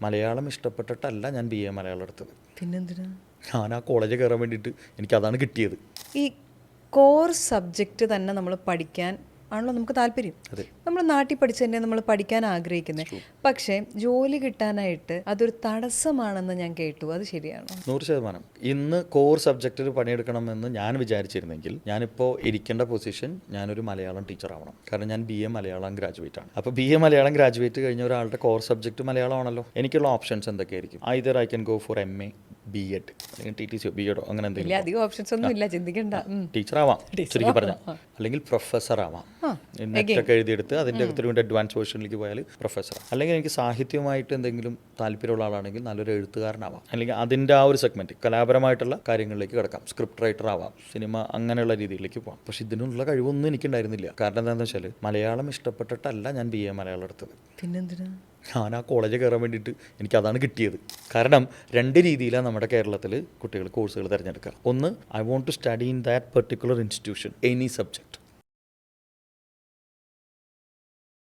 മലയാളം ഇഷ്ടപ്പെട്ടിട്ടല്ല ഞാൻ BA മലയാളം എടുത്തത്. പിന്നെന്തിനാ? ഞാൻ ആ കോളേജിൽ കയറാൻ വേണ്ടിയിട്ട് എനിക്കതാണ് കിട്ടിയത്. ഈ കോർ സബ്ജക്റ്റ് തന്നെ നമ്മൾ പഠിക്കാൻ ആണല്ലോ നമുക്ക് താല്പര്യം. നമ്മൾ നാട്ടിൽ പഠിച്ച് തന്നെ നമ്മൾ പഠിക്കാൻ ആഗ്രഹിക്കുന്നത്. പക്ഷേ ജോലി കിട്ടാനായിട്ട് അതൊരു തടസ്സമാണെന്ന് ഞാൻ കേട്ടു. അത് ശരിയാണോ? 100%. ഇന്ന് കോർ സബ്ജക്റ്റിൽ പണിയെടുക്കണമെന്ന് ഞാൻ വിചാരിച്ചിരുന്നെങ്കിൽ ഞാനിപ്പോൾ ഇരിക്കേണ്ട പൊസിഷൻ ഞാനൊരു മലയാളം ടീച്ചർ ആവണം. കാരണം ഞാൻ BA മലയാളം ഗ്രാജുവേറ്റ് ആണ്. അപ്പോൾ BA മലയാളം ഗ്രാജുവേറ്റ് കഴിഞ്ഞ ഒരാളുടെ കോർ സബ്ജക്റ്റ് മലയാളമാണല്ലോ. എനിക്കുള്ള ഓപ്ഷൻസ് എന്തൊക്കെയായിരിക്കും? Either I can go for MA, B.Ed അല്ലെങ്കിൽ TTC, B.Ed അങ്ങനെ എന്തെങ്കിലും. അധികം ഓപ്ഷൻസ് ഒന്നും ഇല്ല, ചിന്തിക്കണ്ട. ടീച്ചർ ആവാം ശരിക്കും പറഞ്ഞാൽ, അല്ലെങ്കിൽ പ്രൊഫസർ ആവാം. നെറ്റൊക്കെ എഴുതിയെടുത്ത് അതിൻ്റെ ഒത്തിരി അഡ്വാൻസ് വേർഷനിലേക്ക് പോയാൽ പ്രൊഫസർ. അല്ലെങ്കിൽ എനിക്ക് സാഹിത്യമായിട്ട് എന്തെങ്കിലും താല്പര്യമുള്ള ആളാണെങ്കിൽ നല്ലൊരു എഴുത്തുകാരനാവാം. അല്ലെങ്കിൽ അതിൻ്റെ ആ ഒരു സെഗ്മെൻറ്റ് കലാപരമായിട്ടുള്ള കാര്യങ്ങളിലേക്ക് കിടക്കാം. സ്ക്രിപ്റ്റ് റൈറ്റർ ആവാം, സിനിമ അങ്ങനെയുള്ള രീതിയിലേക്ക് പോകാം. പക്ഷെ ഇതിനുള്ള കഴിവൊന്നും എനിക്കുണ്ടായിരുന്നില്ല. കാരണം എന്താണെന്ന് വെച്ചാൽ മലയാളം ഇഷ്ടപ്പെട്ടിട്ടല്ല ഞാൻ BA മലയാളം എടുത്തത്. പിന്നെന്തിനാ? ഞാൻ ആ കോളേജിൽ കയറാൻ വേണ്ടിയിട്ട് എനിക്കതാണ് കിട്ടിയത്. കാരണം 2 രീതിയിലാണ് നമ്മുടെ കേരളത്തിൽ കുട്ടികൾ കോഴ്സുകൾ തിരഞ്ഞെടുക്കുക. ഒന്ന്, I want to study in that particular institution any subject.